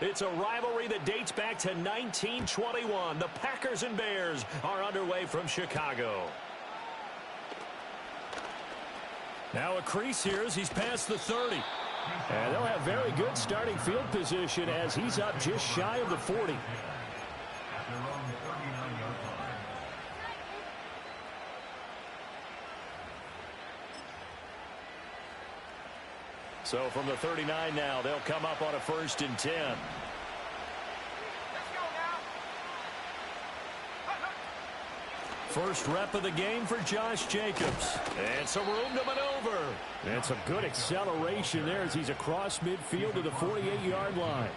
It's a rivalry that dates back to 1921. The Packers and Bears are underway from Chicago. Now a crease here as he's past the 30. And they'll have very good starting field position as he's up just shy of the 40. So from the 39 now, they'll come up on a 1st and 10. First rep of the game for Josh Jacobs. And some room to maneuver. And some good acceleration there as he's across midfield to the 48-yard line.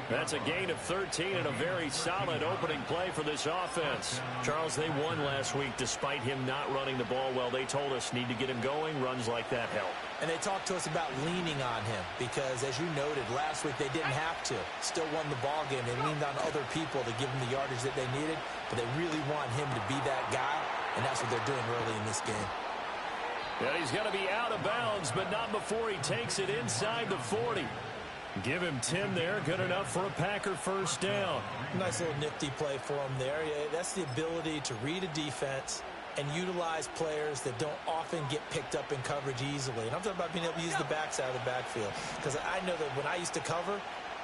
That's a gain of 13 and a very solid opening play for this offense. Charles, they won last week despite him not running the ball well. They told us need to get him going. Runs like that help. And they talked to us about leaning on him because, as you noted, last week they didn't have to. Still won the ball game. They leaned on other people to give them the yardage that they needed, but they really want him to be that guy, and that's what they're doing early in this game. Yeah, he's going to be out of bounds, but not before he takes it inside the 40. Give him 10 there. Good enough for a Packer 1st down. Nice little nifty play for him there. Yeah, that's the ability to read a defense and utilize players that don't often get picked up in coverage easily. And I'm talking about being able to use the backside of the backfield. Because I know that when I used to cover,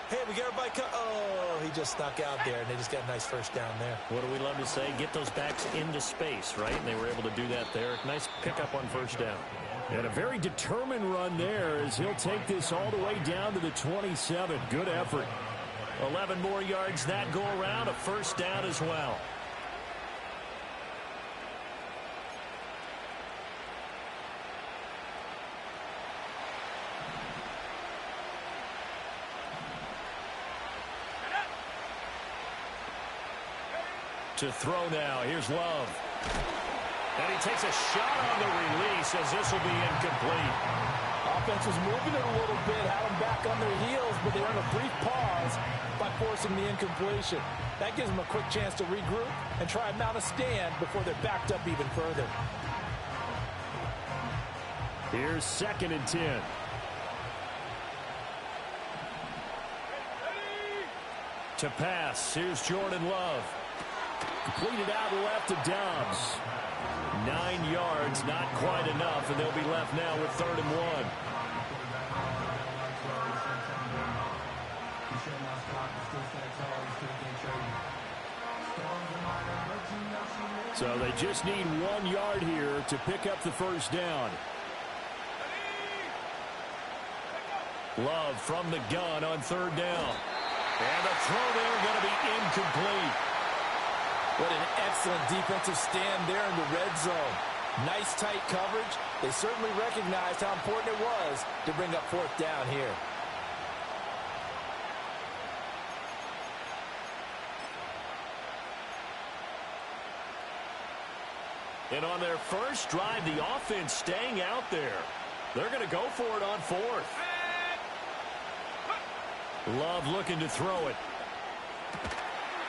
hey, we got everybody oh, he just snuck out there, and they just got a nice 1st down there. What do we love to say? Get those backs into space, right? And they were able to do that there. Nice pickup on 1st down. And a very determined run there as he'll take this all the way down to the 27. Good effort. 11 more yards that go around. A 1st down as well. To throw now. Here's Love. And he takes a shot on the release as this will be incomplete. Offense was moving it a little bit, had them back on their heels, but they earned a brief pause by forcing the incompletion. That gives them a quick chance to regroup and try and mount a stand before they're backed up even further. Here's 2nd and 10. To pass. Here's Jordan Love. Completed out left to Dobbs. 9 yards, not quite enough, and they'll be left now with 3rd and 1. So they just need 1 yard here to pick up the 1st down. Love from the gun on 3rd down. And the throw there going to be incomplete. What an excellent defensive stand there in the red zone. Nice tight coverage. They certainly recognized how important it was to bring up 4th down here. And on their first drive, the offense staying out there. They're going to go for it on 4th. Love looking to throw it.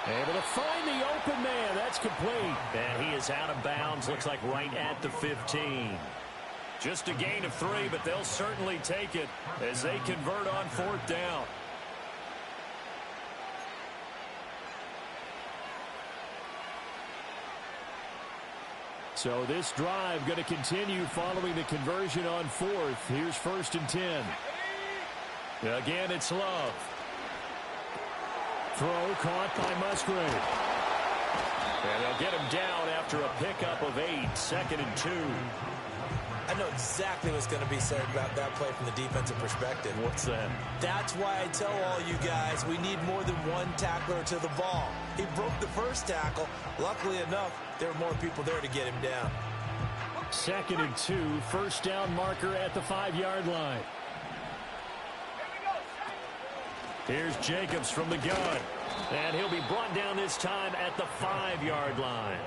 Able to find the open man. That's complete. And he is out of bounds. Looks like right at the 15. Just a gain of 3, but they'll certainly take it as they convert on 4th down. So this drive going to continue following the conversion on 4th. Here's 1st and 10. Again, it's Love. Throw caught by Musgrave. And they'll get him down after a pickup of 8. 2nd and 2. I know exactly what's going to be said about that play from the defensive perspective. What's that? That's why I tell all you guys we need more than one tackler to the ball. He broke the first tackle. Luckily enough, there were more people there to get him down. 2nd and 2. 1st down marker at the 5-yard line. Here's Jacobs from the gun. And he'll be brought down this time at the 5-yard line.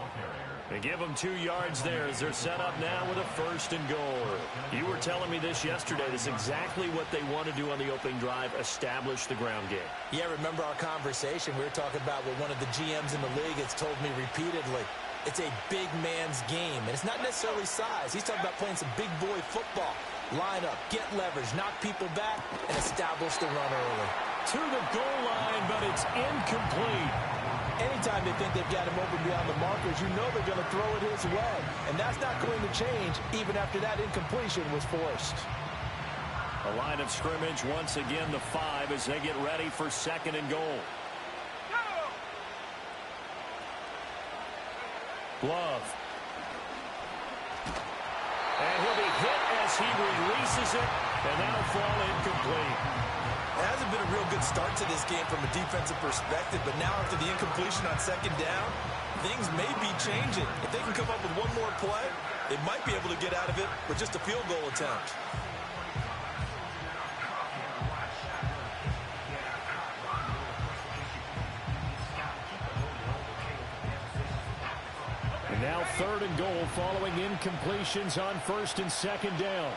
They give them 2 yards there as they're set up now with a 1st and goal. You were telling me this yesterday. This is exactly what they want to do on the opening drive, establish the ground game. Yeah, remember our conversation? We were talking about what one of the GMs in the league has told me repeatedly. It's a big man's game, and it's not necessarily size. He's talking about playing some big boy football. Line up, get leverage, knock people back, and establish the run early. to the goal line, but it's incomplete. Anytime they think they've got him open beyond the markers, you know they're going to throw it his way. And that's not going to change even after that incompletion was forced. A line of scrimmage once again the 5 as they get ready for 2nd and goal. Love. And he'll be hit as he releases it, and that'll fall incomplete. It hasn't been a real good start to this game from a defensive perspective, but now after the incompletion on 2nd down, things may be changing. If they can come up with one more play, they might be able to get out of it with just a field goal attempt. And now 3rd and goal following incompletions on 1st and 2nd down.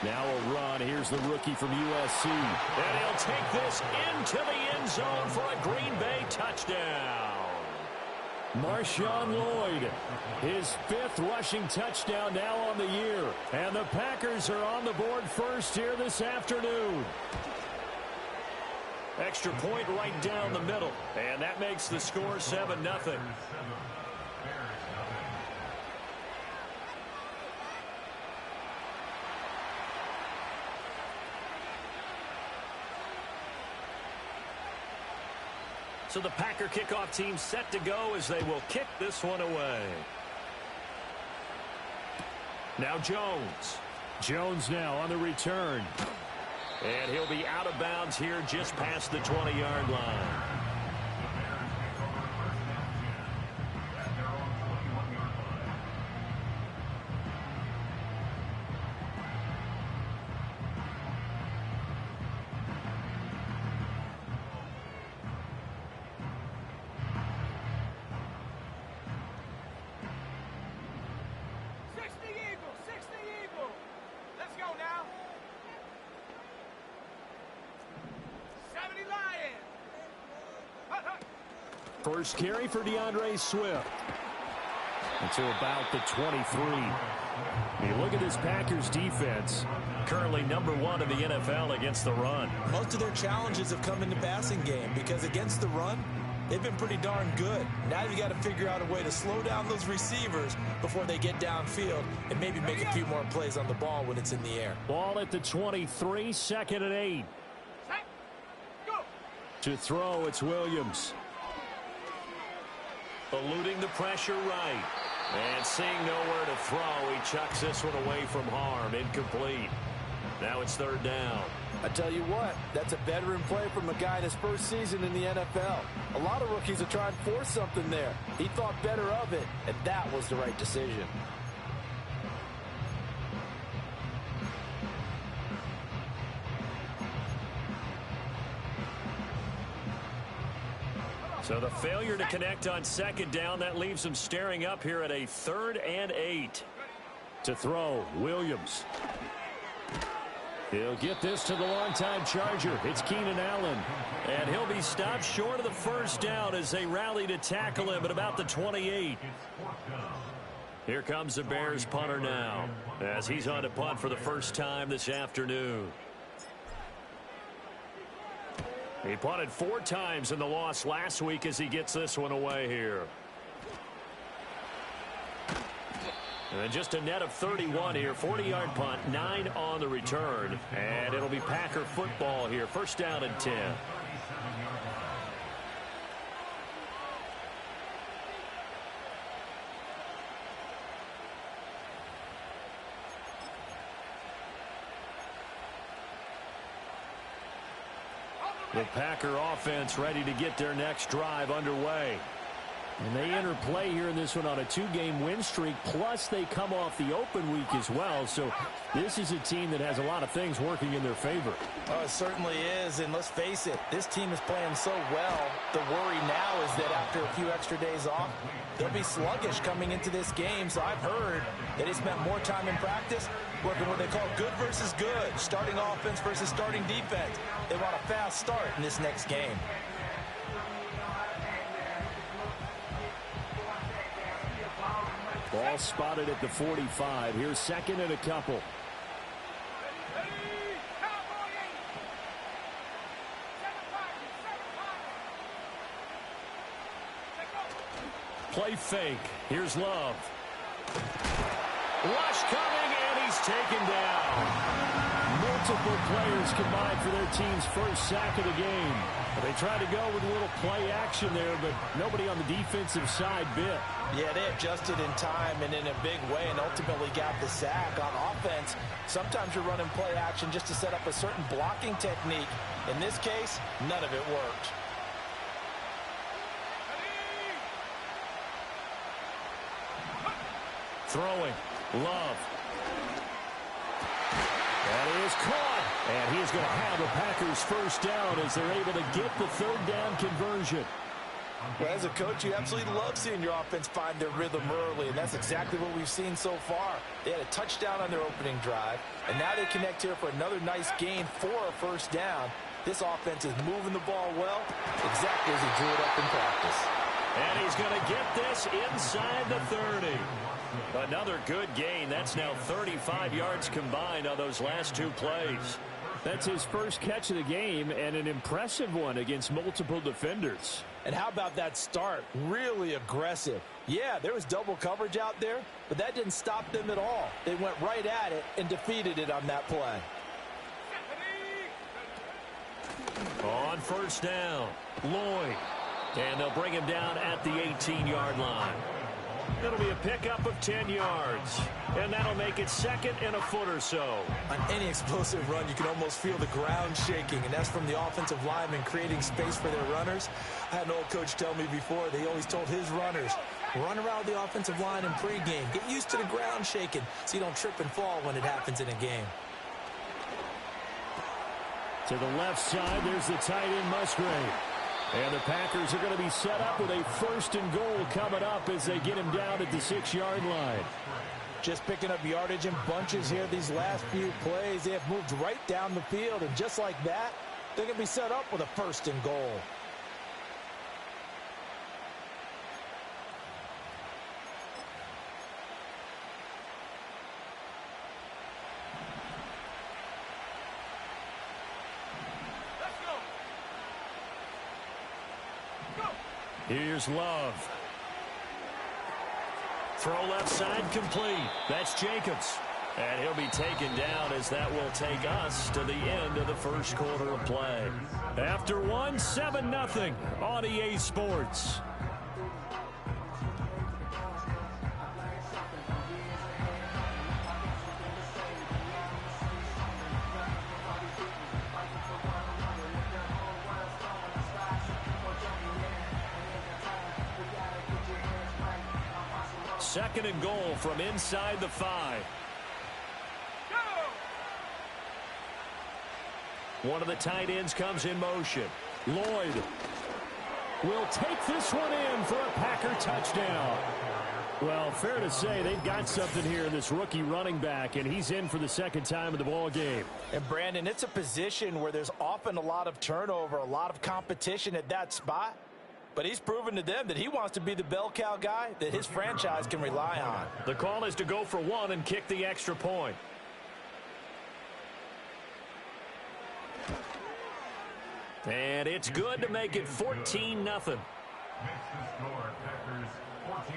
Now a run. Here's the rookie from USC. And he'll take this into the end zone for a Green Bay touchdown. Marshawn Lloyd, his 5th rushing touchdown now on the year. And the Packers are on the board first here this afternoon. Extra point right down the middle. And that makes the score 7-0. So the Packer kickoff team set to go as they will kick this one away. Now Jones. Jones now on the return. And he'll be out of bounds here just past the 20-yard line. First carry for DeAndre Swift. Until about the 23. You look at this Packers defense. Currently #1 in the NFL against the run. Most of their challenges have come in the passing game because against the run, they've been pretty darn good. Now you got to figure out a way to slow down those receivers before they get downfield and maybe make a few more plays on the ball when it's in the air. Ball at the 23, 2nd and 8. To throw, it's Williams. Eluding the pressure right. And seeing nowhere to throw, he chucks this one away from harm. Incomplete. Now it's 3rd down. I tell you what, that's a veteran play from a guy in his first season in the NFL. A lot of rookies are trying to force something there. He thought better of it, and that was the right decision. So the failure to connect on 2nd down, that leaves them staring up here at a 3rd and 8. To throw, Williams. He'll get this to the longtime Charger. It's Keenan Allen. And he'll be stopped short of the 1st down as they rally to tackle him at about the 28. Here comes the Bears punter now as he's on to punt for the first time this afternoon. He punted 4 times in the loss last week as he gets this one away here. And just a net of 31 here. 40-yard punt, 9 on the return. And it'll be Packer football here. 1st down and 10. The Packer offense ready to get their next drive underway. And they enter play here in this one on a 2-game win streak, plus they come off the open week as well. So this is a team that has a lot of things working in their favor. Oh, it certainly is, and let's face it, this team is playing so well. The worry now is that after a few extra days off, they'll be sluggish coming into this game. So I've heard that they spent more time in practice working what they call good versus good, starting offense versus starting defense. They want a fast start in this next game. Ball spotted at the 45. Here's 2nd and a couple. Play fake. Here's Love. Rush coming, and he's taken down. Multiple players combined for their team's first sack of the game. They tried to go with a little play action there, but nobody on the defensive side bit. Yeah, they adjusted in time and in a big way and ultimately got the sack. On offense, sometimes you're running play action just to set up a certain blocking technique. In this case, none of it worked. Throwing. Love. That is caught. And he is going to have the Packers first down as they're able to get the third down conversion. Well, as a coach, you absolutely love seeing your offense find their rhythm early, and that's exactly what we've seen so far. They had a touchdown on their opening drive, and now they connect here for another nice gain for a first down. This offense is moving the ball well, exactly as he drew it up in practice. And he's going to get this inside the 30. Another good gain. That's now 35 yards combined on those last two plays. That's his first catch of the game, and an impressive one against multiple defenders. And how about that start? Really aggressive. Yeah, there was double coverage out there, but that didn't stop them at all. They went right at it and defeated it on that play. On first down, Lloyd. And they'll bring him down at the 18-yard line. It'll be a pickup of 10 yards. And that'll make it second and a foot or so. On any explosive run, you can almost feel the ground shaking, and that's from the offensive linemen creating space for their runners. I had an old coach tell me before, they always told his runners, run around the offensive line in pregame. Get used to the ground shaking so you don't trip and fall when it happens in a game. To the left side, there's the tight end Musgrave. And the Packers are going to be set up with a first and goal coming up as they get him down at the 6-yard line. Just picking up yardage in bunches here these last few plays. They have moved right down the field, and just like that, they're going to be set up with a first and goal. Here's Love. Throw left side complete. That's Jacobs. And he'll be taken down as that will take us to the end of the first quarter of play. After one, 7-0 on EA Sports. Second and goal from inside the 5. One of the tight ends comes in motion. Lloyd will take this one in for a Packer touchdown. Well, fair to say they've got something here in this rookie running back, and he's in for the second time of the ball game. And, Brandon, it's a position where there's often a lot of turnover, a lot of competition at that spot. But he's proven to them that he wants to be the bell cow guy that his franchise can rely on. The call is to go for one and kick the extra point. And it's good to make it 14-0. Makes the score Packers 14,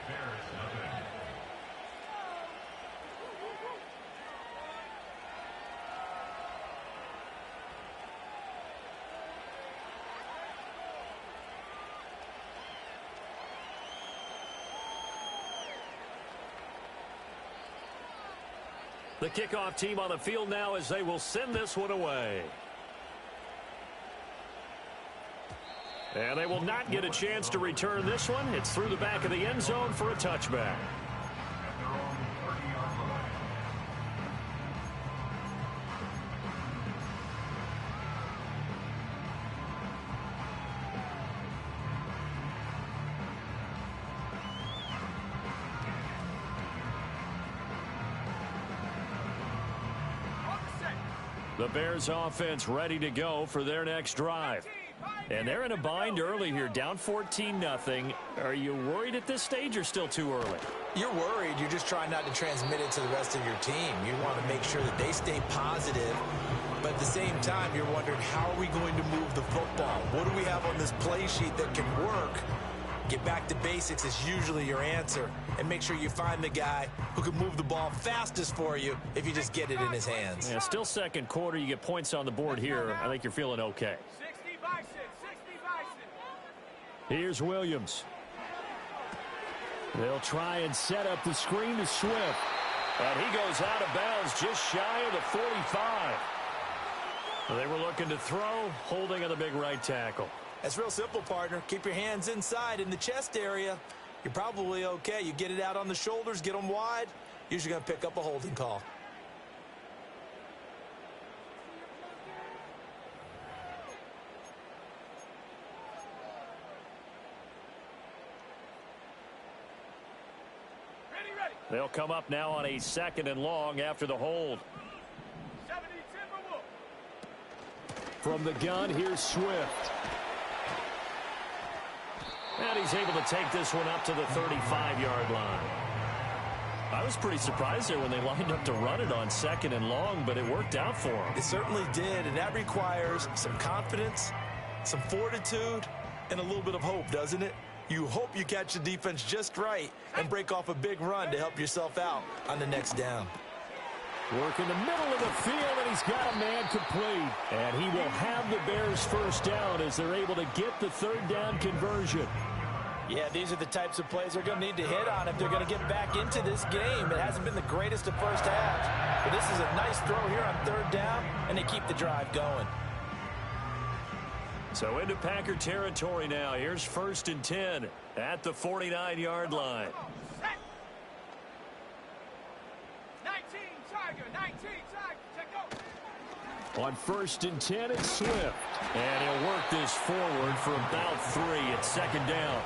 Bears nothing. The kickoff team on the field now as they will send this one away. And they will not get a chance to return this one. It's through the back of the end zone for a touchback. The Bears offense ready to go for their next drive. And they're in a bind early here, down 14-0. Are you worried at this stage or still too early? You're worried. You're just trying not to transmit it to the rest of your team. You want to make sure that they stay positive. But at the same time, you're wondering, how are we going to move the football? What do we have on this play sheet that can work Get back to basics is usually your answer. And make sure you find the guy who can move the ball fastest for you if you just get it in his hands. Yeah, still second quarter. You get points on the board here. I think you're feeling okay. 60 by 6, 60 by 6. Here's Williams. They'll try and set up the screen to Swift. And he goes out of bounds just shy of the 45. They were looking to throw, holding on the big right tackle. That's real simple, partner. Keep your hands inside in the chest area. You're probably okay. You get it out on the shoulders, get them wide. Usually going to pick up a holding call. Ready. They'll come up now on a 2nd and long after the hold. 70 Timberwolves. From the gun, here's Swift. And he's able to take this one up to the 35-yard line. I was pretty surprised there when they lined up to run it on 2nd and long, but it worked out for him. It certainly did, and that requires some confidence, some fortitude, and a little bit of hope, doesn't it? You hope you catch the defense just right and break off a big run to help yourself out on the next down. Work in the middle of the field, and he's got a man complete. And he will have the Bears first down as they're able to get the 3rd down conversion. Yeah, these are the types of plays they're going to need to hit on if they're going to get back into this game. It hasn't been the greatest of first halves, but this is a nice throw here on 3rd down, and they keep the drive going. So into Packer territory now. Here's 1st and 10 at the 49-yard line. 19 Tiger, check go. On 1st and 10, it's Swift. And he'll work this forward for about 3 at 2nd down.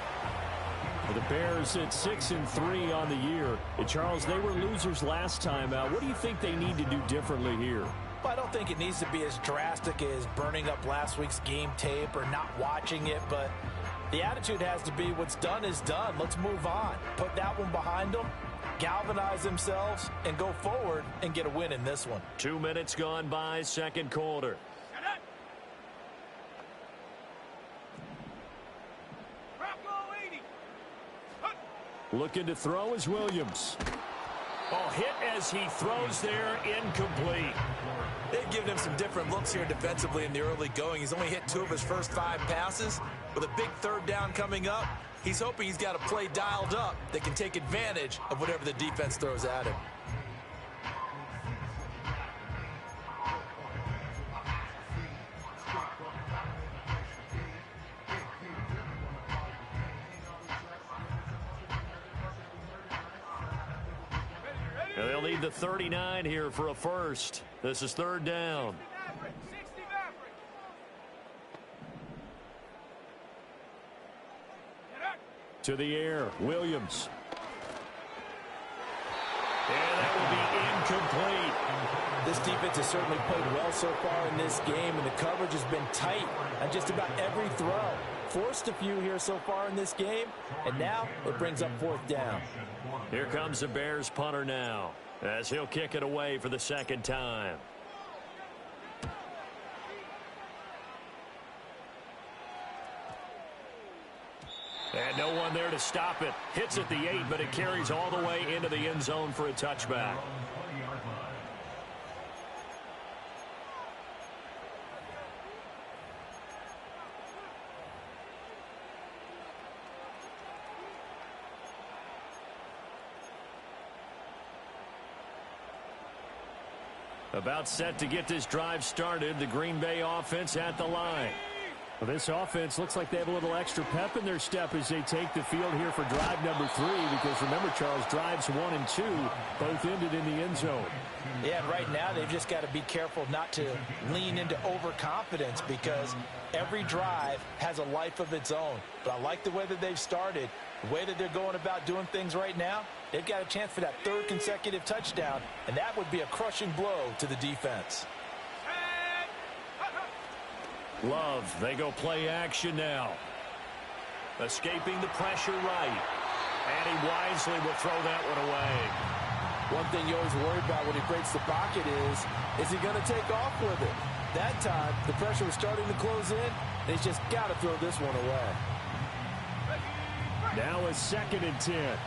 For the Bears at 6-3 on the year. And Charles, they were losers last time out. What do you think they need to do differently here? Well, I don't think it needs to be as drastic as burning up last week's game tape or not watching it, but the attitude has to be what's done is done. Let's move on. Put that one behind them, galvanize themselves, and go forward and get a win in this one. 2 minutes gone by, 2nd quarter. Looking to throw is Williams. Oh, hit as he throws there, incomplete. They've given him some different looks here defensively in the early going. He's only hit 2 of his first 5 passes. With a big 3rd down coming up, he's hoping he's got a play dialed up that can take advantage of whatever the defense throws at him. They'll need the 39 here for a first. This is 3rd down. To the air, Williams. And that will be incomplete. This defense has certainly played well so far in this game, and the coverage has been tight on just about every throw. Forced a few here so far in this game, and now it brings up 4th down. Here comes the Bears punter now, as he'll kick it away for the 2nd time. And no one there to stop it. Hits at the 8, but it carries all the way into the end zone for a touchback. About set to get this drive started. The Green Bay offense at the line. Well, this offense looks like they have a little extra pep in their step as they take the field here for drive number 3. Because remember, Charles, drives 1 and 2 both ended in the end zone. Yeah, and right now they've just got to be careful not to lean into overconfidence because every drive has a life of its own. But I like the way that they've started, the way that they're going about doing things right now. They've got a chance for that 3rd consecutive touchdown, and that would be a crushing blow to the defense. Love, they go play action now. Escaping the pressure right. And he wisely will throw that one away. One thing you always worry about when he breaks the pocket is he going to take off with it? That time, the pressure was starting to close in, and he's just got to throw this one away. Now a 2nd and 10.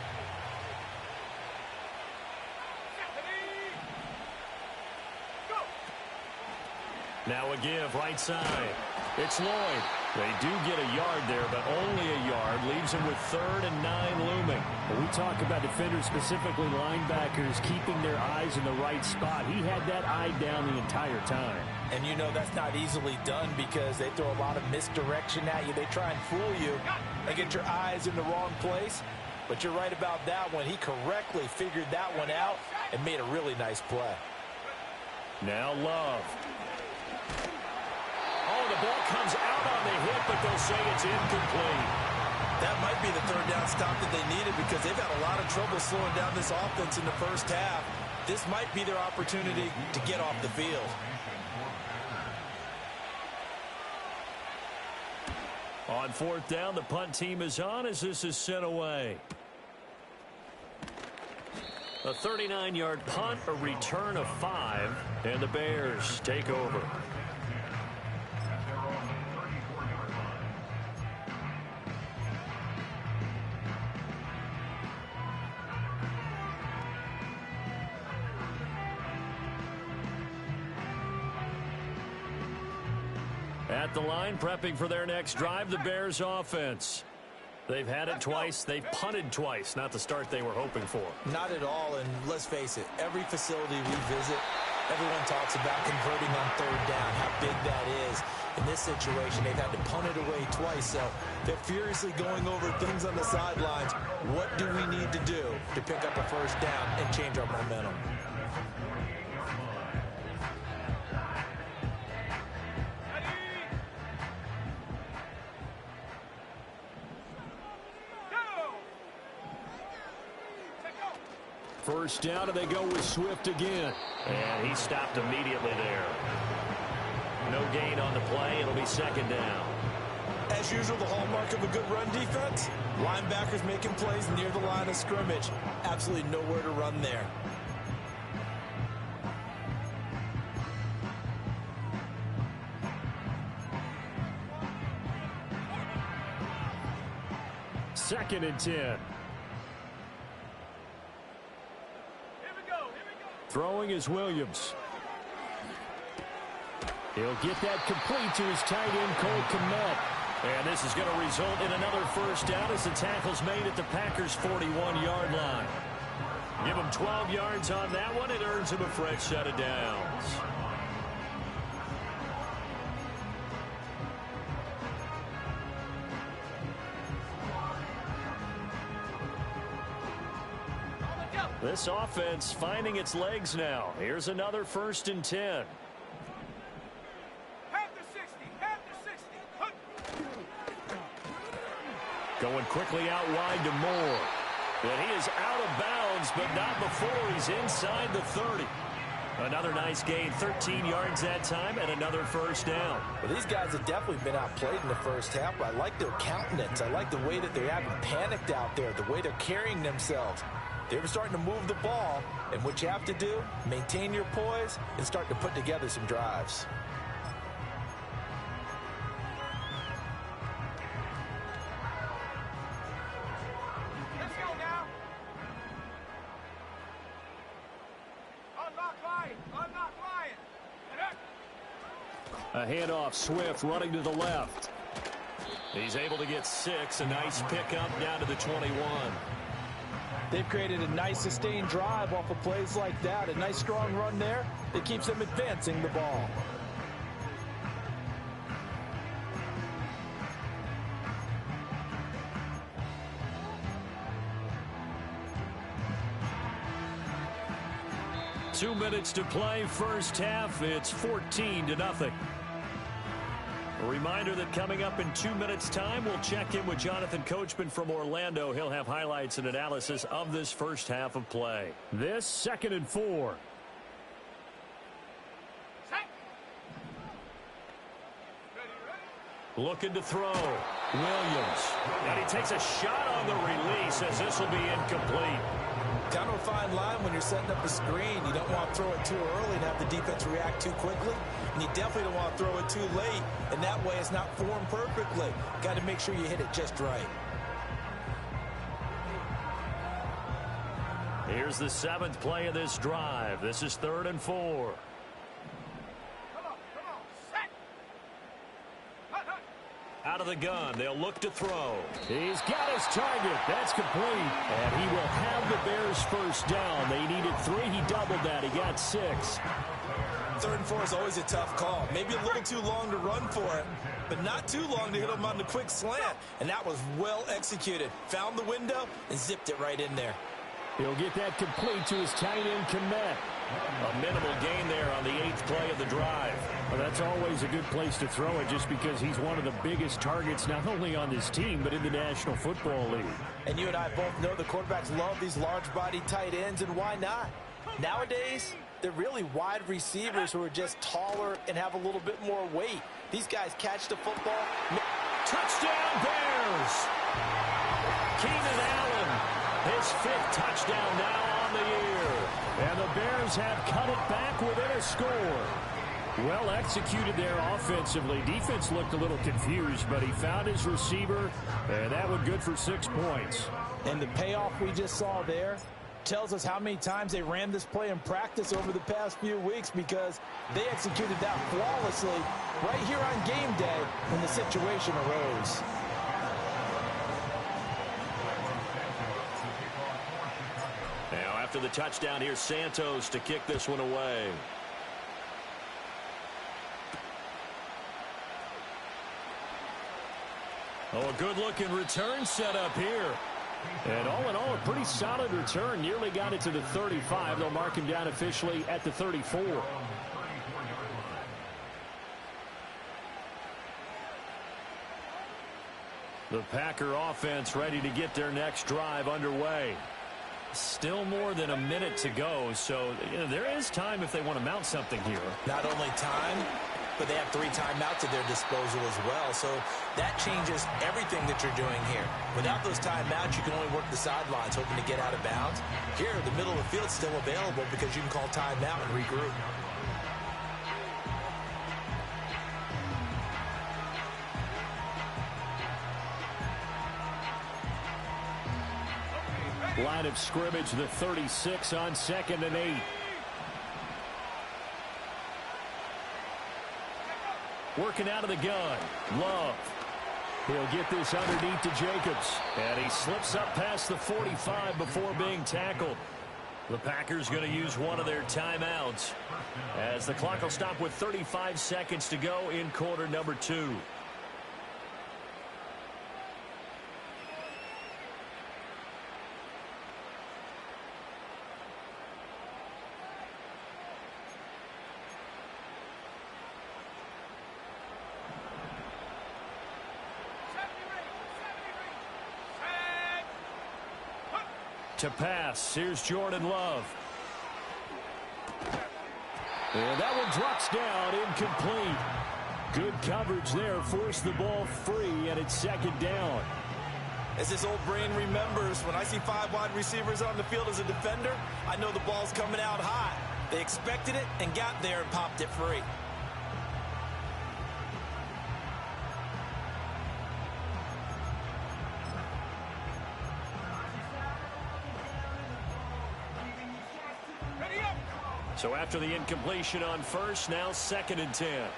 Now a give right side. It's Lloyd. They do get a yard there, but only a yard. Leaves them with 3rd and 9 looming. When we talk about defenders, specifically linebackers, keeping their eyes in the right spot, he had that eye down the entire time. And you know that's not easily done because they throw a lot of misdirection at you. They try and fool you and get your eyes in the wrong place. But you're right about that one. He correctly figured that one out and made a really nice play. Now Love. Oh, the ball comes out on the hit, but they'll say it's incomplete. That might be the 3rd down stop that they needed because they've had a lot of trouble slowing down this offense in the first half. This might be their opportunity to get off the field. On 4th down, the punt team is on as this is sent away. A 39-yard punt, a return of 5, and the Bears take over. At the line, prepping for their next drive, the Bears offense. They've had it twice. They've punted twice. Not the start they were hoping for. Not at all, and let's face it, every facility we visit, everyone talks about converting on 3rd down, how big that is. In this situation, they've had to punt it away twice, so they're furiously going over things on the sidelines. What do we need to do to pick up a 1st down and change our momentum? First down, and they go with Swift again. And he stopped immediately there. No gain on the play. It'll be 2nd down. As usual, the hallmark of a good run defense, linebackers making plays near the line of scrimmage. Absolutely nowhere to run there. Second and 10. Throwing is Williams. He'll get that complete to his tight end, Cole Kmet. And this is going to result in another 1st down as the tackle's made at the Packers' 41-yard line. Give him 12 yards on that one. It earns him a fresh set of downs. This offense finding its legs now. Here's another 1st and 10. Going quickly out wide to Moore. And he is out of bounds, but not before he's inside the 30. Another nice gain, 13 yards that time, and another 1st down. Well, these guys have definitely been outplayed in the first half, but I like their countenance. I like the way that they haven't panicked out there, the way they're carrying themselves. They're starting to move the ball, and what you have to do, maintain your poise and start to put together some drives. Let's go now. Unlock Lion. Unlock Lion. A handoff, Swift running to the left. He's able to get 6, a nice pickup down to the 21. They've created a nice sustained drive off of plays like that. A nice strong run there that keeps them advancing the ball. Two minutes to play, first half. It's 14-0. A reminder that coming up in 2 minutes' time, we'll check in with Jonathan Coachman from Orlando. He'll have highlights and analysis of this first half of play. This 2nd and 4. Looking to throw. Williams. And he takes a shot on the release as this will be incomplete. Kind of a fine line when you're setting up a screen. You don't want to throw it too early and have the defense react too quickly. And you definitely don't want to throw it too late. And that way it's not formed perfectly. Got to make sure you hit it just right. Here's the 7th play of this drive. This is 3rd and 4. Out of the gun, they'll look to throw. He's got his target. That's complete. And he will have the Bears first down. They needed 3. He doubled that. He got 6. 3rd and 4 is always a tough call. Maybe a little too long to run for it, but not too long to hit him on the quick slant. And that was well executed. Found the window and zipped it right in there. He'll get that complete to his tight end, Kmet. A minimal gain there on the 8th play of the drive. Well, that's always a good place to throw it just because he's one of the biggest targets not only on this team but in the National Football League. And you and I both know the quarterbacks love these large-body tight ends, and why not? Nowadays, they're really wide receivers who are just taller and have a little bit more weight. These guys catch the football. Touchdown, Bears! Keenan Allen, his 5th touchdown now on the year. And the Bears have cut it back within a score. Well executed there offensively. Defense looked a little confused, but he found his receiver, and that was good for 6 points. And the payoff we just saw there tells us how many times they ran this play in practice over the past few weeks, because they executed that flawlessly right here on game day when the situation arose. Now after the touchdown, here's Santos to kick this one away. Oh, a good-looking return set up here. And all in all, a pretty solid return. Nearly got it to the 35. They'll mark him down officially at the 34. The Packer offense ready to get their next drive underway. Still more than a minute to go, so there is time if they want to mount something here. Not only time, but they have 3 timeouts at their disposal as well. So that changes everything that you're doing here. Without those timeouts, you can only work the sidelines, hoping to get out of bounds. Here, the middle of the field is still available because you can call timeout and regroup. Line of scrimmage, the 36 on 2nd and 8. Working out of the gun. Love. He'll get this underneath to Jacobs. And he slips up past the 45 before being tackled. The Packers going to use one of their timeouts as the clock will stop with 35 seconds to go in quarter number 2. To pass, here's Jordan Love. And that one drops down, incomplete. Good coverage there, forced the ball free, and it's 2nd down. As this old brain remembers, when I see 5 wide receivers on the field as a defender, I know the ball's coming out high. They expected it and got there and popped it free. So after the incompletion on first, now 2nd and 10.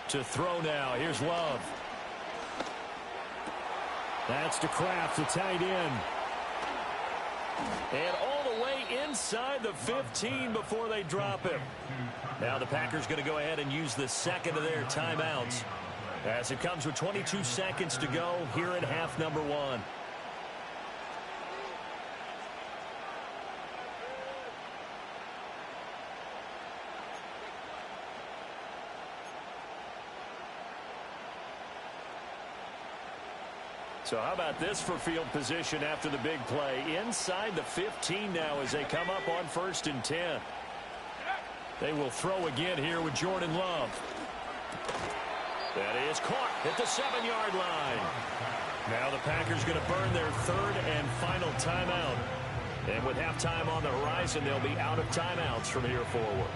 To throw now, here's Love. That's to Kraft, the tight end. And all the way inside the 15 before they drop him. Now the Packers going to go ahead and use the 2nd of their timeouts, as it comes with 22 seconds to go here in half number 1. So how about this for field position after the big play? Inside the 15 now as they come up on 1st and 10. They will throw again here with Jordan Love. That is caught at the 7-yard line. Now the Packers going to burn their 3rd and final timeout. And with halftime on the horizon, they'll be out of timeouts from here forward.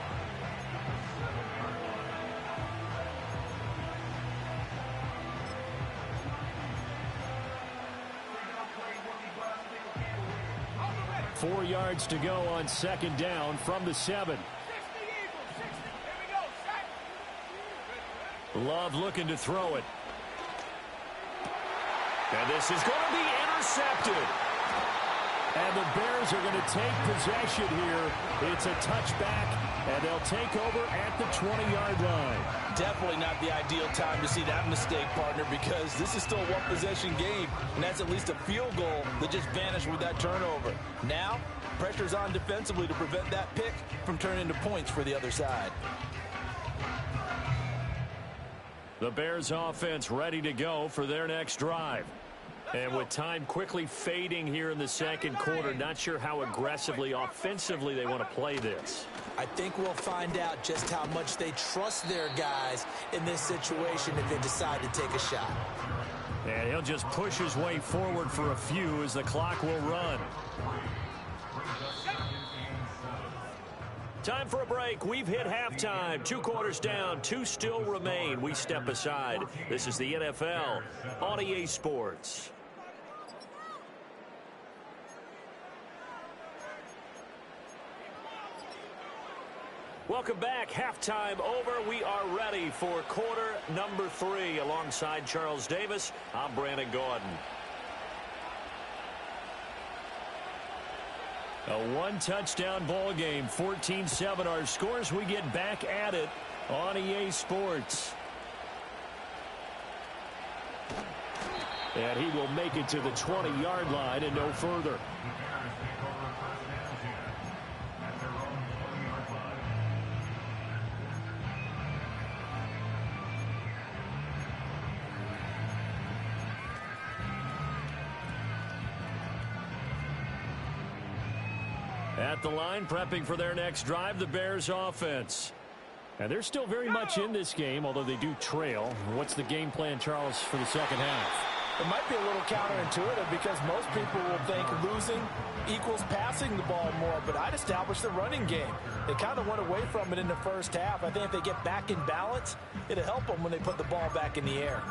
4 yards to go on second down from the 7. 60 Eagles, 60. Here we go. Set. Love looking to throw it. And this is going to be intercepted. And the Bears are going to take possession here. It's a touchback, and they'll take over at the 20-yard line. Definitely not the ideal time to see that mistake, partner, because this is still a one-possession game, and that's at least a field goal that just vanished with that turnover. Now, pressure's on defensively to prevent that pick from turning into points for the other side. The Bears offense ready to go for their next drive. And with time quickly fading here in the second quarter, not sure how aggressively, offensively they want to play this. I think we'll find out just how much they trust their guys in this situation if they decide to take a shot. And he'll just push his way forward for a few as the clock will run. Time for a break. We've hit halftime. 2 quarters down. 2 still remain. We step aside. This is the NFL on EA Sports. Welcome back. Halftime over. We are ready for quarter number 3. Alongside Charles Davis, I'm Brandon Gordon. A 1-touchdown ball game, 14-7 our scores. We get back at it on EA Sports. And he will make it to the 20-yard line and no further. At the line, prepping for their next drive, the Bears offense. And they're still very much in this game, although they do trail. What's the game plan, Charles, for the second half? It might be a little counterintuitive because most people will think losing equals passing the ball more, but I'd establish the running game. They kind of went away from it in the first half. I think if they get back in balance, it'll help them when they put the ball back in the air.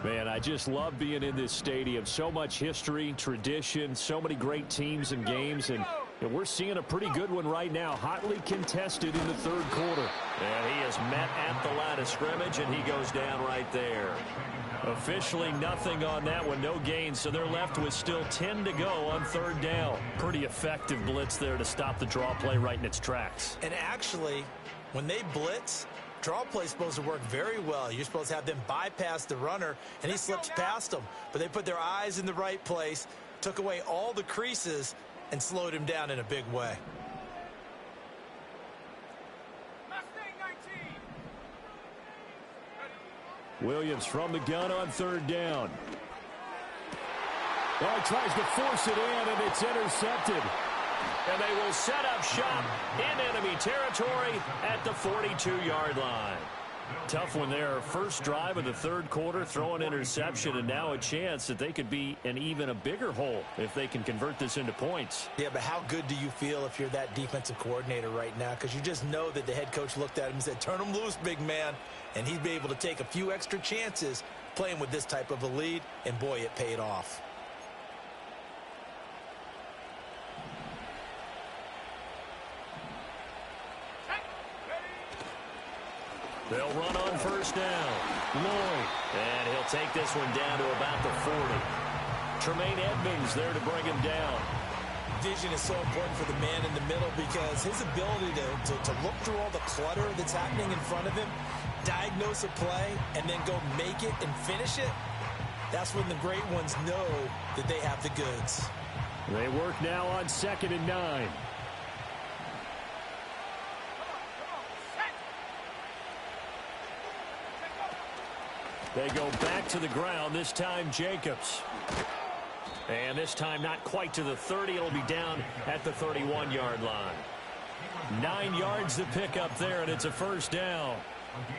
Man, I just love being in this stadium. So much history, tradition, so many great teams and games, and we're seeing a pretty good one right now, hotly contested in the third quarter. And he is met at the line of scrimmage, and he goes down right there. Officially nothing on that one, no gain, so they're left with still 10 to go on third down. Pretty effective blitz there to stop the draw play right in its tracks. And actually, when they blitz, draw play is supposed to work very well. You're supposed to have them bypass the runner, and he slips past them. But they put their eyes in the right place, took away all the creases, and slowed him down in a big way. Mustang 19. Williams from the gun on third down. Oh, he tries to force it in, and it's intercepted. And they will set up shop in enemy territory at the 42-yard line. Tough one there. First drive of the third quarter, throw an interception, and now a chance that they could be in even a bigger hole if they can convert this into points. Yeah, but how good do you feel if you're that defensive coordinator right now? Because you just know that the head coach looked at him and said, turn him loose, big man. And he'd be able to take a few extra chances playing with this type of a lead, and boy, it paid off. They'll run on first down. Lloyd. And he'll take this one down to about the 40. Tremaine Edmonds there to bring him down. Vision is so important for the man in the middle because his ability to look through all the clutter that's happening in front of him, diagnose a play, and then go make it and finish it, that's when the great ones know that they have the goods. They work now on 2nd and 9. They go back to the ground, this time Jacobs. And this time not quite to the 30. It'll be down at the 31-yard line. 9 yards to pick up there, and it's a first down.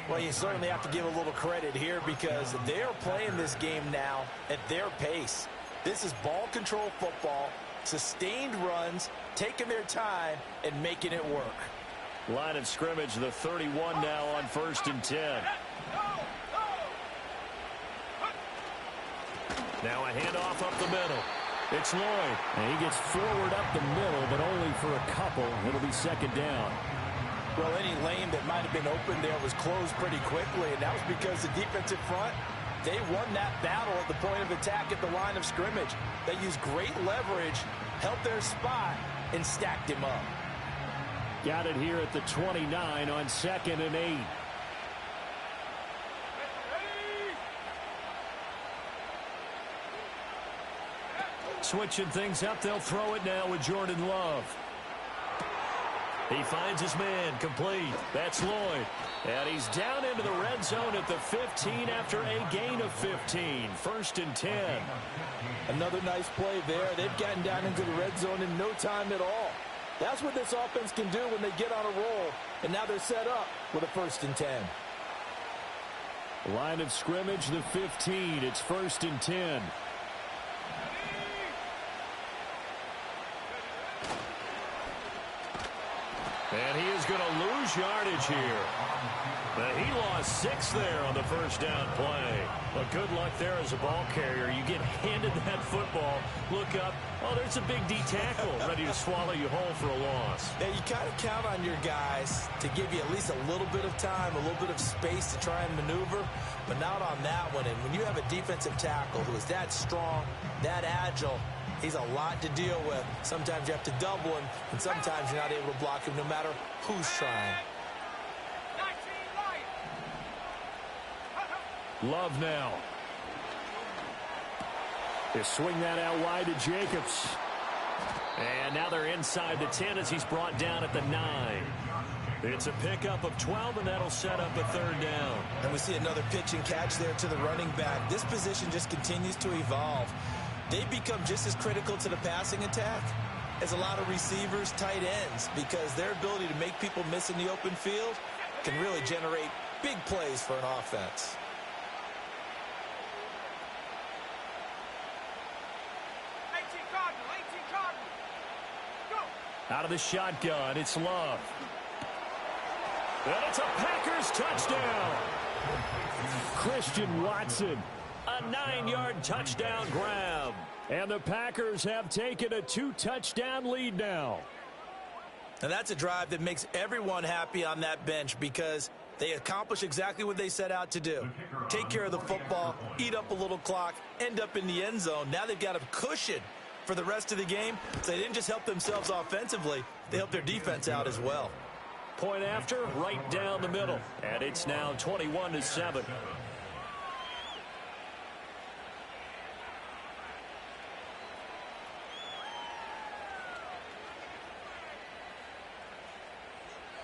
Well, you certainly have to give a little credit here because they're playing this game now at their pace. This is ball control football, sustained runs, taking their time, and making it work. Line of scrimmage, the 31 now on 1st and 10. Now a handoff up the middle. It's Lloyd. And he gets forward up the middle, but only for a couple. It'll be 2nd down. Well, any lane that might have been open there was closed pretty quickly, and that was because the defensive front, they won that battle at the point of attack at the line of scrimmage. They used great leverage, held their spot, and stacked him up. Got it here at the 29 on 2nd and 8. Switching things up, they'll throw it now with Jordan Love. He finds his man, complete. That's Lloyd. And he's down into the red zone at the 15 after a gain of 15. 1st and 10. Another nice play there. They've gotten down into the red zone in no time at all. That's what this offense can do when they get on a roll. And now they're set up with a 1st and 10. Line of scrimmage, the 15. It's 1st and 10. And he is going to lose yardage here. But he lost 6 there on the 1st down play. But good luck there as a ball carrier. You get handed that football, look up, oh, there's a big D tackle ready to swallow you whole for a loss. Yeah, you kind of count on your guys to give you at least a little bit of time, a little bit of space to try and maneuver, but not on that one. And when you have a defensive tackle who is that strong, that agile, he's a lot to deal with. Sometimes you have to double him, and sometimes you're not able to block him no matter who's trying. Love now. They swing that out wide to Jacobs. And now they're inside the 10 as he's brought down at the 9. It's a pickup of 12, and that'll set up a 3rd down. And we see another pitch and catch there to the running back. This position just continues to evolve. They become just as critical to the passing attack as a lot of receivers, tight ends, because their ability to make people miss in the open field can really generate big plays for an offense. Out of the shotgun, it's Love. And it's a Packers touchdown. Christian Watson, a 9-yard touchdown grab. And the Packers have taken a 2-touchdown lead now. And that's a drive that makes everyone happy on that bench because they accomplish exactly what they set out to do. Take care of the football, eat up a little clock, end up in the end zone. Now they've got a cushion for the rest of the game. So they didn't just help themselves offensively, they helped their defense out as well. Point after, right down the middle. And it's now 21-7.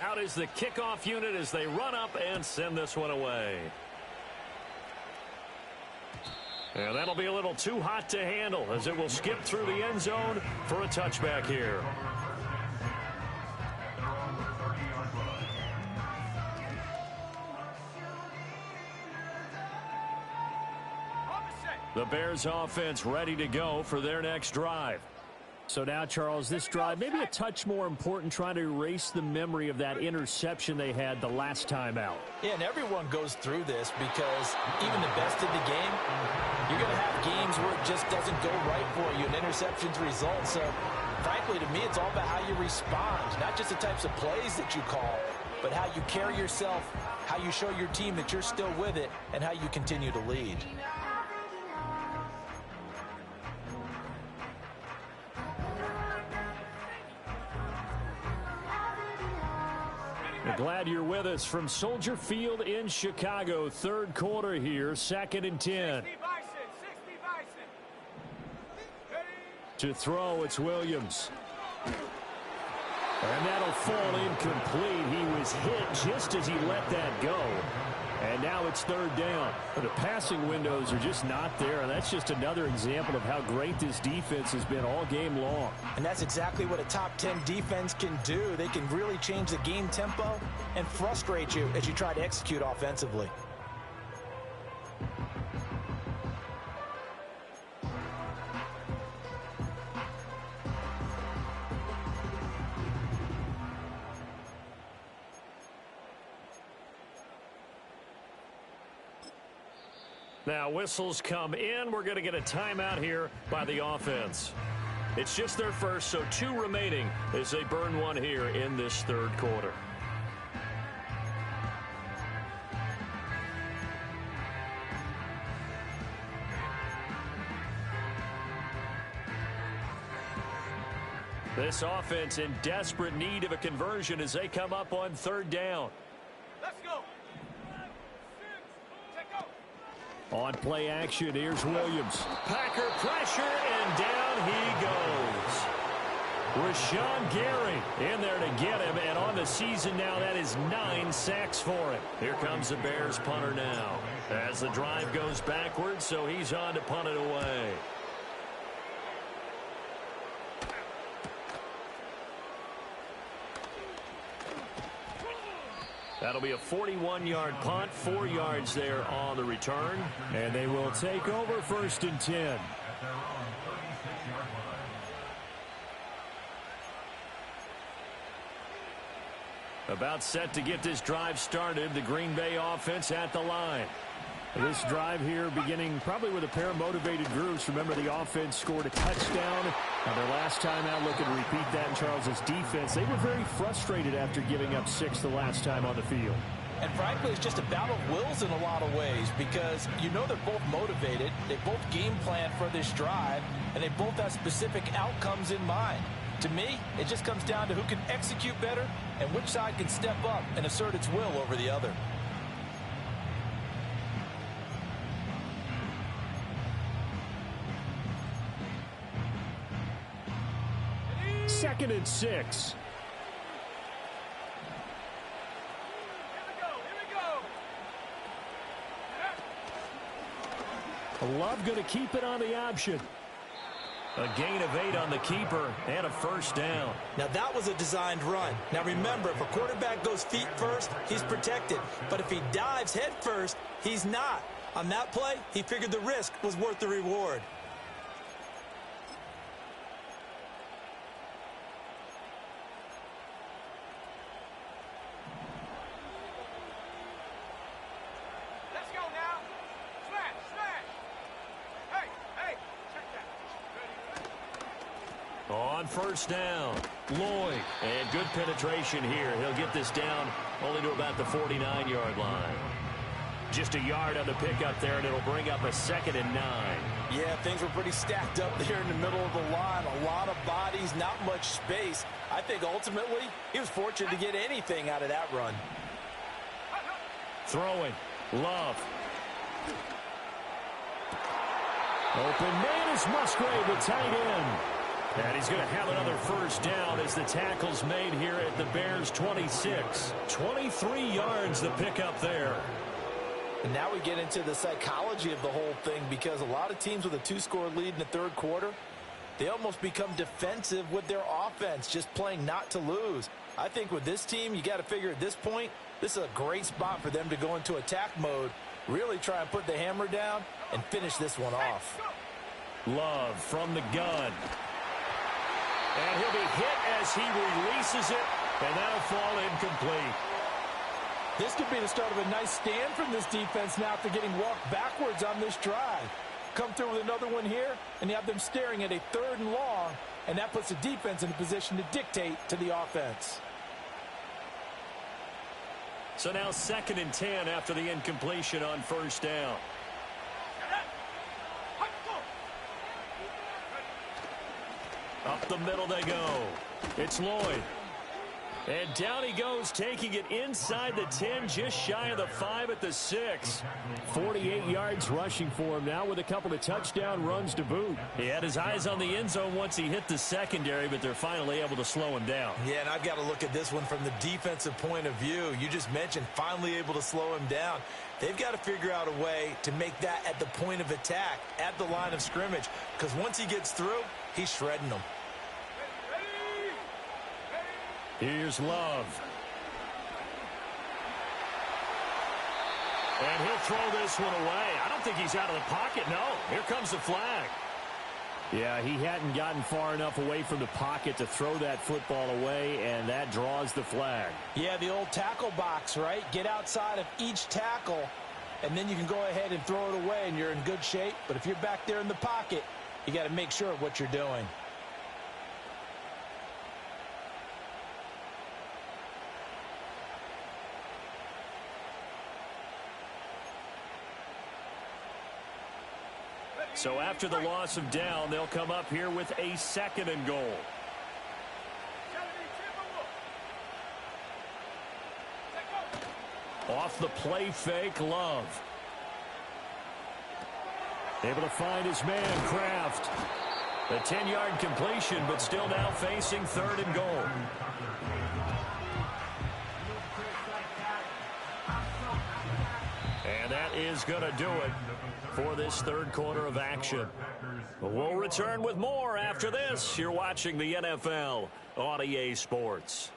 Out is the kickoff unit as they run up and send this one away. And that'll be a little too hot to handle as it will skip through the end zone for a touchback here. The Bears offense ready to go for their next drive. So now, Charles, this drive maybe a touch more important, trying to erase the memory of that interception they had the last time out. Yeah, and everyone goes through this because even the best of the game, you're going to have games where it just doesn't go right for you and interceptions result. So, frankly, to me, it's all about how you respond, not just the types of plays that you call, but how you carry yourself, how you show your team that you're still with it, and how you continue to lead. We're glad you're with us from Soldier Field in Chicago. Third quarter here, 2nd and 10. To throw, it's Williams. And that'll fall incomplete. He was hit just as he let that go. And now it's 3rd down. The passing windows are just not there. And that's just another example of how great this defense has been all game long. And that's exactly what a top 10 defense can do. They can really change the game tempo and frustrate you as you try to execute offensively. Now whistles come in. We're going to get a timeout here by the offense. It's just their first, so 2 remaining as they burn 1 here in this third quarter. This offense in desperate need of a conversion as they come up on 3rd down. Let's go. On play action, here's Williams. Packer pressure, and down he goes. Rashawn Gary in there to get him, and on the season now, that is 9 sacks for him. Here comes the Bears punter now as the drive goes backwards, so he's on to punt it away. That'll be a 41-yard punt, 4 yards there on the return. And they will take over 1st and 10. About set to get this drive started. The Green Bay offense at the line. This drive here beginning probably with a pair of motivated groups. Remember, the offense scored a touchdown. Now, their last time out, looking to repeat that in Charles's defense. They were very frustrated after giving up 6 the last time on the field. And frankly, it's just a battle of wills in a lot of ways because you know they're both motivated. They both game plan for this drive, and they both have specific outcomes in mind. To me, it just comes down to who can execute better and which side can step up and assert its will over the other. 2nd and 6. Love going to keep it on the option. A gain of 8 on the keeper and a 1st down. Now that was a designed run. Now remember, if a quarterback goes feet first, he's protected. But if he dives head first, he's not. On that play, he figured the risk was worth the reward. On 1st down, Lloyd. And good penetration here. He'll get this down only to about the 49-yard line. Just a yard on the pickup there, and it'll bring up a 2nd and 9. Yeah, things were pretty stacked up there in the middle of the line. A lot of bodies, not much space. I think ultimately he was fortunate to get anything out of that run. Throwing. Love. Open man is Musgrave, the tight end. And he's going to have another 1st down as the tackle's made here at the Bears' 26. 23 yards the pickup there. And now we get into the psychology of the whole thing because a lot of teams with a 2-score lead in the 3rd quarter, they almost become defensive with their offense, just playing not to lose. I think with this team, you got to figure at this point, this is a great spot for them to go into attack mode, really try and put the hammer down and finish this one off. Love from the gun. And he'll be hit as he releases it, and that'll fall incomplete. This could be the start of a nice stand from this defense now after getting walked backwards on this drive. Come through with another one here, and you have them staring at a 3rd and long, and that puts the defense in a position to dictate to the offense. So now 2nd and 10 after the incompletion on 1st down. Up the middle they go. It's Lloyd. And down he goes, taking it inside the 10, just shy of the 5 at the 6. 48 yards rushing for him now with a couple of touchdown runs to boot. He had his eyes on the end zone once he hit the secondary, but they're finally able to slow him down. Yeah, and I've got to look at this one from the defensive point of view. You just mentioned finally able to slow him down. They've got to figure out a way to make that at the point of attack, at the line of scrimmage, because once he gets through, he's shredding them. Here's Love. And he'll throw this one away. I don't think he's out of the pocket. No, here comes the flag. Yeah, he hadn't gotten far enough away from the pocket to throw that football away, and that draws the flag. Yeah, the old tackle box, right? Get outside of each tackle and then you can go ahead and throw it away, and you're in good shape. But if you're back there in the pocket, you got to make sure of what you're doing. So after the loss of down, they'll come up here with a 2nd and goal. Off the play fake, Love. Able to find his man, Kraft. A 10-yard completion, but still now facing 3rd and goal. And that is going to do it for this 3rd quarter of action. We'll return with more after this. You're watching the NFL on EA Sports.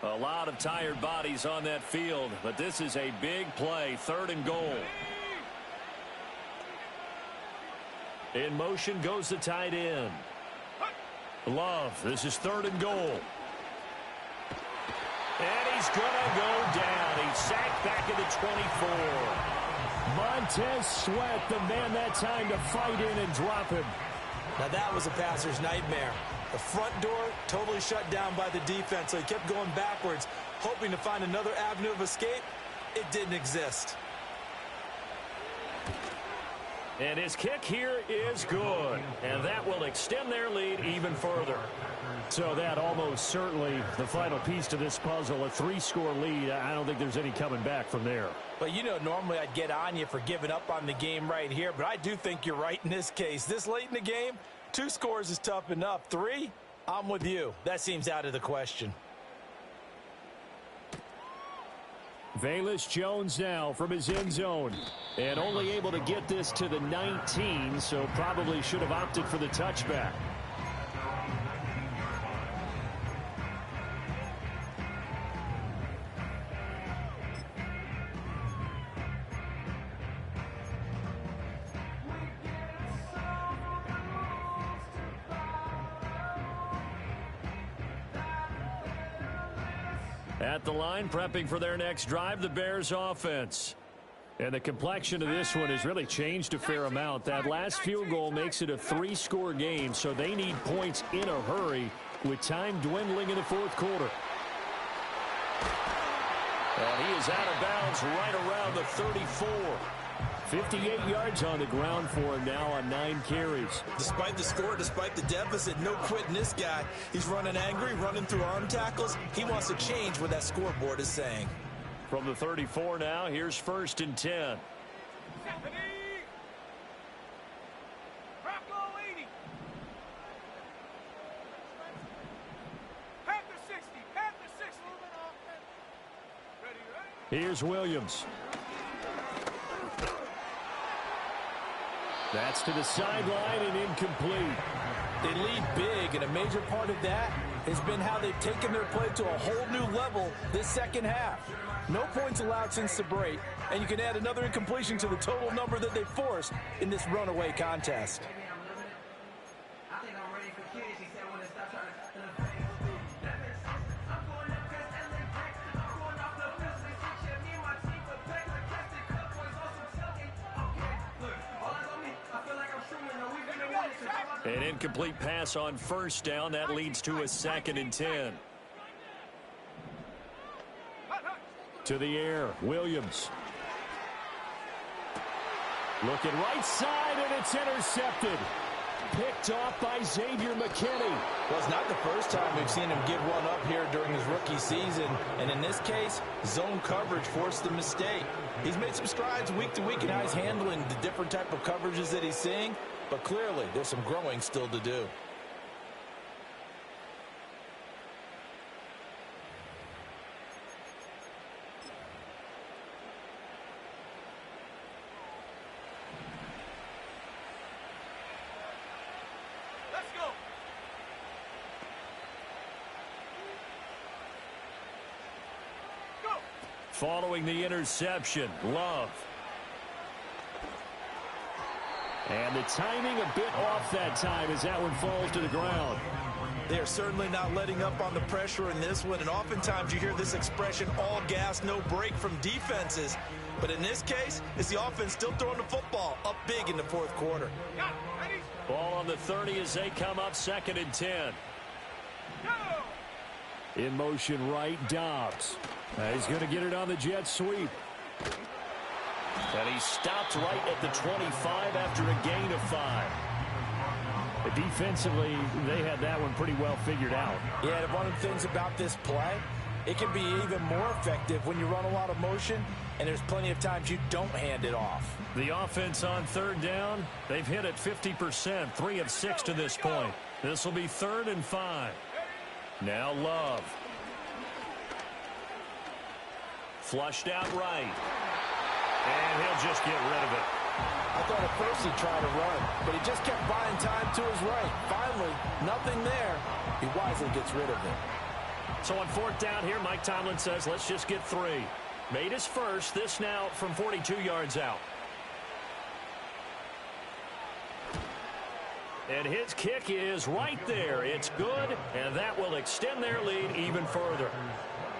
A lot of tired bodies on that field, but this is a big play. 3rd and goal. In motion goes the tight end. Love, this is 3rd and goal. And he's going to go down. He's sacked back at the 24. Montez Sweat, the man that time to fight in and drop him. Now that was a passer's nightmare. The front door totally shut down by the defense, so he kept going backwards, hoping to find another avenue of escape. It didn't exist. And his kick here is good, and that will extend their lead even further. So that almost certainly the final piece to this puzzle, a 3-score lead. I don't think there's any coming back from there. But, you know, normally I'd get on you for giving up on the game right here, but I do think you're right in this case. This late in the game, 2 scores is tough enough. 3, I'm with you. That seems out of the question. Velus Jones now from his end zone. And only able to get this to the 19, so probably should have opted for the touchback. At the line, prepping for their next drive, the Bears offense. And the complexion of this one has really changed a fair amount. That last field goal makes it a 3-score game, so they need points in a hurry with time dwindling in the 4th quarter. And he is out of bounds right around the 34. 58 yards on the ground for him now on 9 carries. Despite the score, despite the deficit, no quitting this guy. He's running angry, running through arm tackles. He wants to change what that scoreboard is saying. From the 34 now, here's 1st and 10. Here's Williams. That's to the sideline and incomplete. They lead big, and a major part of that has been how they've taken their play to a whole new level this second half. No points allowed since the break, and you can add another incompletion to the total number that they forced in this runaway contest. An incomplete pass on 1st down. That leads to a 2nd and 10. To the air, Williams. Looking right side, and it's intercepted. Picked off by Xavier McKinney. Well, it's not the first time we've seen him give one up here during his rookie season. And in this case, zone coverage forced the mistake. He's made some strides week to week in how he's handling the different type of coverages that he's seeing. But clearly, there's some growing still to do. Following the interception, Love. And the timing a bit off that time as that one falls to the ground. They're certainly not letting up on the pressure in this one, and oftentimes you hear this expression, all gas, no break from defenses. But in this case, it's the offense still throwing the football up big in the fourth quarter. Ball on the 30 as they come up 2nd and 10. In motion right, Dobbs. He's going to get it on the jet sweep. And he stopped right at the 25 after a gain of 5. Defensively, they had that one pretty well figured out. Yeah, and one of the things about this play, it can be even more effective when you run a lot of motion, and there's plenty of times you don't hand it off. The offense on 3rd down, they've hit it 50%, 3 of 6 to this point. This will be 3rd and 5. Now Love. Flushed out right. And he'll just get rid of it. I thought at first he'd try to run, but he just kept buying time to his right. Finally, nothing there. He wisely gets rid of it. So on 4th down here, Mike Tomlin says, let's just get 3. Made his first. This now from 42 yards out. And his kick is right there. It's good, and that will extend their lead even further.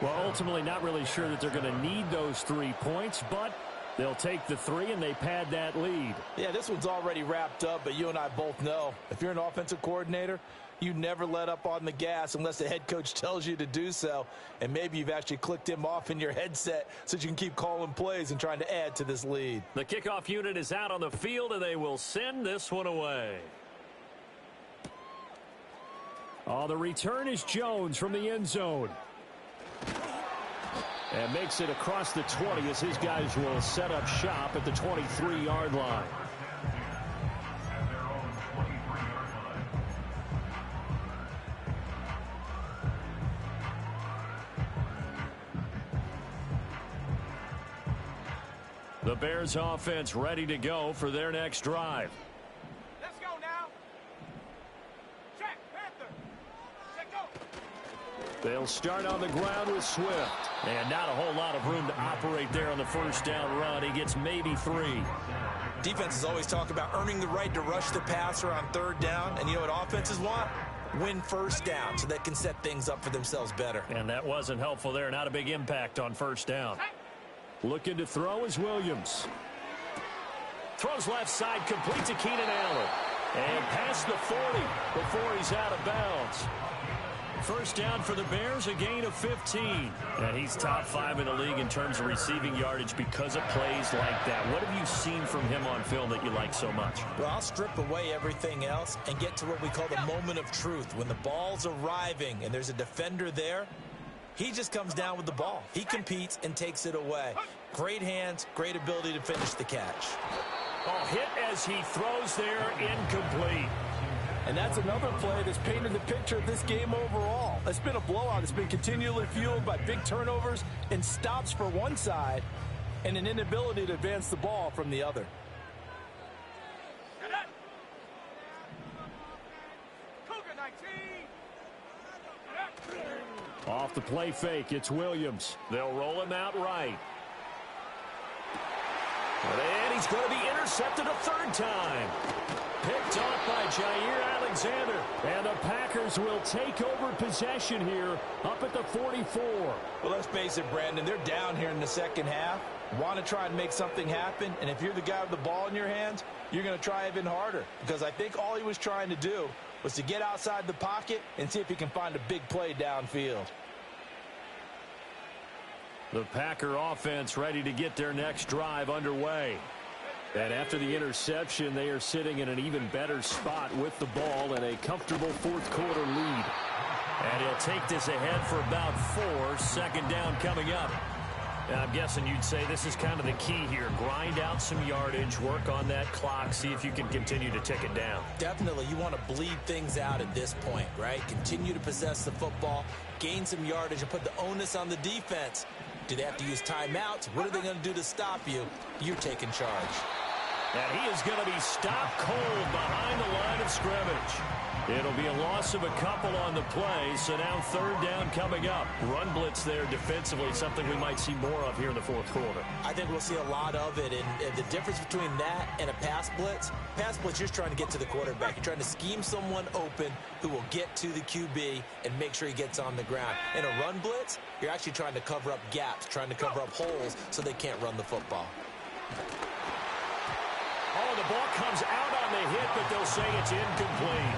Well, ultimately not really sure that they're going to need those 3 points, but they'll take the 3 and they pad that lead. Yeah, this one's already wrapped up, but you and I both know if you're an offensive coordinator, you never let up on the gas unless the head coach tells you to do so. And maybe you've actually clicked him off in your headset so you can keep calling plays and trying to add to this lead. The kickoff unit is out on the field, and they will send this one away. Oh, the return is Jones from the end zone. And makes it across the 20 as his guys will set up shop at the 23-yard line. The Bears offense ready to go for their next drive. Let's go now. Check, Panther. Check, go. They'll start on the ground with Swift. And not a whole lot of room to operate there on the 1st down run. He gets maybe 3. Defenses always talk about earning the right to rush the passer on 3rd down. And you know what offenses want? Win 1st down so they can set things up for themselves better. And that wasn't helpful there. Not a big impact on 1st down. Looking to throw is Williams. Throws left side, complete to Keenan Allen. And past the 40 before he's out of bounds. 1st down for the Bears, a gain of 15. And he's top 5 in the league in terms of receiving yardage because of plays like that. What have you seen from him on film that you like so much? Well, I'll strip away everything else and get to what we call the moment of truth. When the ball's arriving and there's a defender there, he just comes down with the ball. He competes and takes it away. Great hands, great ability to finish the catch. Oh, hit as he throws there, incomplete. And that's another play that's painted the picture of this game overall. It's been a blowout. It's been continually fueled by big turnovers and stops for one side and an inability to advance the ball from the other. Cougar 19. Off the play fake, it's Williams. They'll roll him out right. And he's going to be intercepted a 3rd time. Picked off by Jair Alexander. And the Packers will take over possession here up at the 44. Well, let's face it, Brandon. They're down here in the 2nd half. Want to try and make something happen. And if you're the guy with the ball in your hands, you're going to try even harder. Because I think all he was trying to do was to get outside the pocket and see if he can find a big play downfield. The Packer offense ready to get their next drive underway. And after the interception, they are sitting in an even better spot with the ball and a comfortable 4th quarter lead. And he'll take this ahead for about 4. 2nd down coming up. And I'm guessing you'd say this is kind of the key here. Grind out some yardage, work on that clock, see if you can continue to tick it down. Definitely, you want to bleed things out at this point, right? Continue to possess the football, gain some yardage, and put the onus on the defense. Do they have to use timeouts? What are they going to do to stop you? You're taking charge. And he is going to be stopped cold behind the line of scrimmage. It'll be a loss of a couple on the play, so now third down coming up. Run blitz there defensively, something we might see more of here in the fourth quarter. I think we'll see a lot of it, and the difference between that and a pass blitz, you're just trying to get to the quarterback. You're trying to scheme someone open who will get to the QB and make sure he gets on the ground. In a run blitz, you're actually trying to cover up gaps, trying to cover up holes so they can't run the football. Oh, the ball comes out on the hit, but they'll say it's incomplete.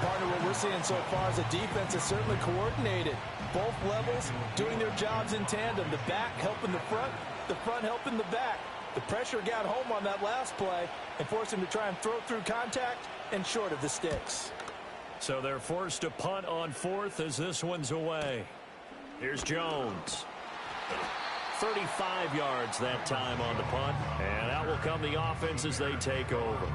Partner, what we're seeing so far is the defense is certainly coordinated. Both levels doing their jobs in tandem. The back helping the front helping the back. The pressure got home on that last play and forced him to try and throw through contact and short of the sticks. So they're forced to punt on fourth as this one's away. Here's Jones. 35 yards that time on the punt. And out will come the offense as they take over.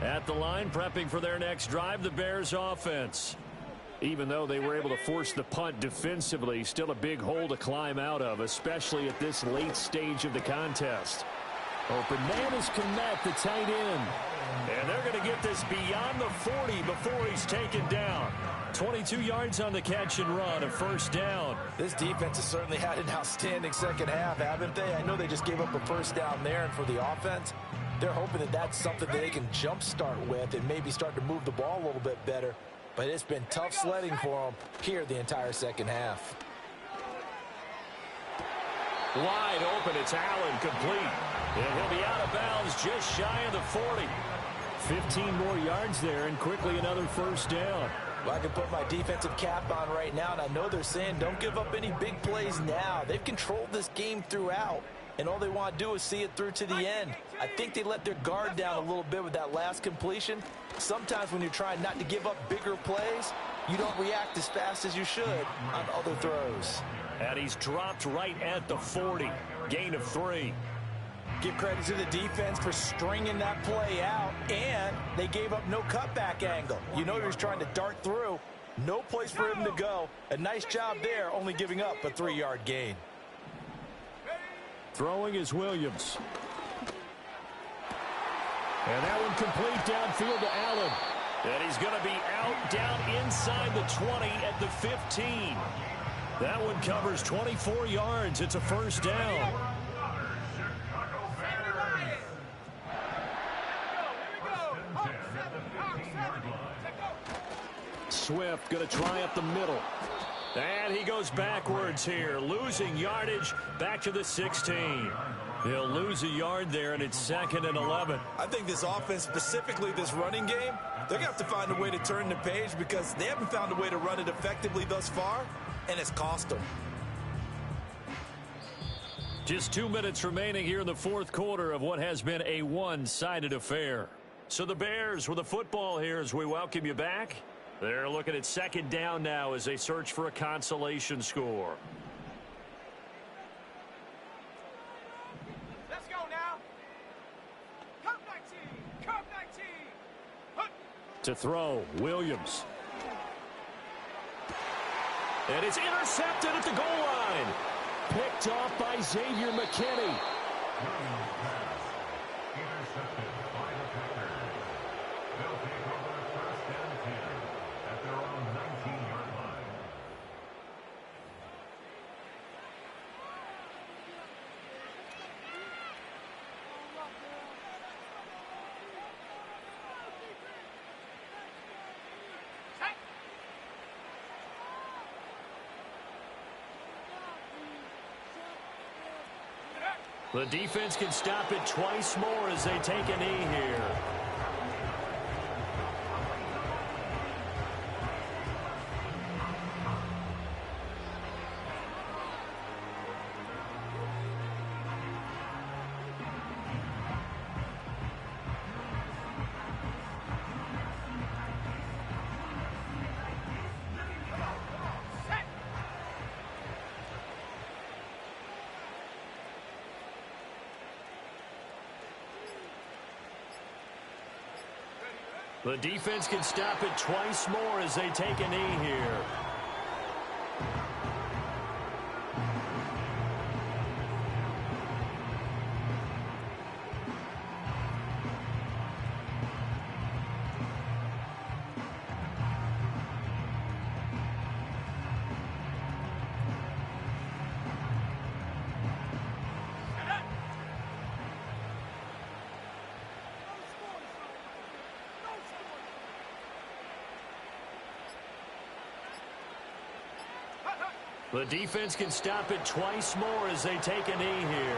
At the line, prepping for their next drive, the Bears offense. Even though they were able to force the punt defensively, still a big hole to climb out of, especially at this late stage of the contest. Open man is Kmet, the tight end. And they're going to get this beyond the 40 before he's taken down. 22 yards on the catch and run, a first down. This defense has certainly had an outstanding second half, haven't they? I know they just gave up a first down there, and for the offense, they're hoping that that's something that they can jumpstart with and maybe start to move the ball a little bit better. But it's been tough sledding for them here the entire second half. Wide open, it's Allen, complete. And he'll be out of bounds just shy of the 40. 15 more yards there, and quickly another first down. Well, I can put my defensive cap on right now, and I know they're saying don't give up any big plays now. They've controlled this game throughout, and all they want to do is see it through to the end. I think they let their guard down a little bit with that last completion. Sometimes when you're trying not to give up bigger plays, you don't react as fast as you should on other throws. And he's dropped right at the 40. Gain of 3. Give credit to the defense for stringing that play out, and they gave up no cutback angle. You know he was trying to dart through. No place for him to go. A nice job there, only giving up a 3-yard gain. Throwing is Williams. And that one complete downfield to Allen. And he's going to be out down inside the 20 at the 15. That one covers 24 yards. It's a first down. Swift going to try up the middle. And he goes backwards here, losing yardage back to the 16. He'll lose a yard there, and it's 2nd and 11. I think this offense, specifically this running game, they're going to have to find a way to turn the page because they haven't found a way to run it effectively thus far, and it's cost them. Just 2 minutes remaining here in the fourth quarter of what has been a one-sided affair. So the Bears with the football here as we welcome you back. They're looking at 2nd down now as they search for a consolation score. Let's go now. Come 19. Come 19. Hunt. To throw, Williams. And it's intercepted at the goal line. Picked off by Xavier McKinney. Intercepted by the Packers. They'll take over 1st and 10 at their own 19-yard line. The defense can stop it twice more as they take a knee here. The defense can stop it twice more as they take a knee here. The defense can stop it twice more as they take a knee here.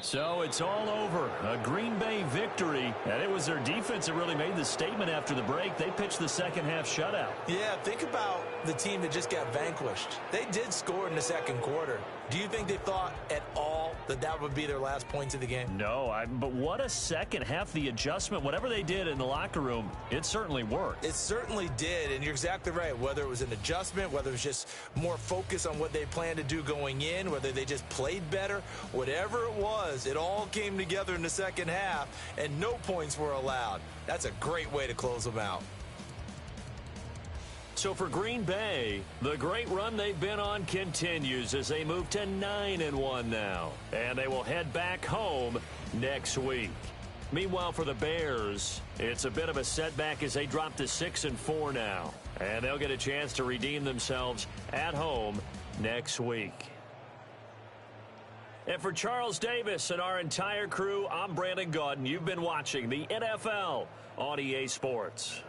So it's all over. A Green Bay victory. And it was their defense that really made the statement after the break. They pitched the second-half shutout. Yeah, think about the team that just got vanquished. They did score in the second quarter. Do you think they thought at all that that would be their last points of the game? No, but what a second half. The adjustment, whatever they did in the locker room, it certainly worked. It certainly did, and you're exactly right. Whether it was an adjustment, whether it was just more focus on what they planned to do going in, whether they just played better, whatever it was, it all came together in the second half, and no points were allowed. That's a great way to close them out. So for Green Bay, the great run they've been on continues as they move to 9-1 now. And they will head back home next week. Meanwhile, for the Bears, it's a bit of a setback as they drop to 6-4 now. And they'll get a chance to redeem themselves at home next week. And for Charles Davis and our entire crew, I'm Brandon Gaudin. You've been watching the NFL on EA Sports.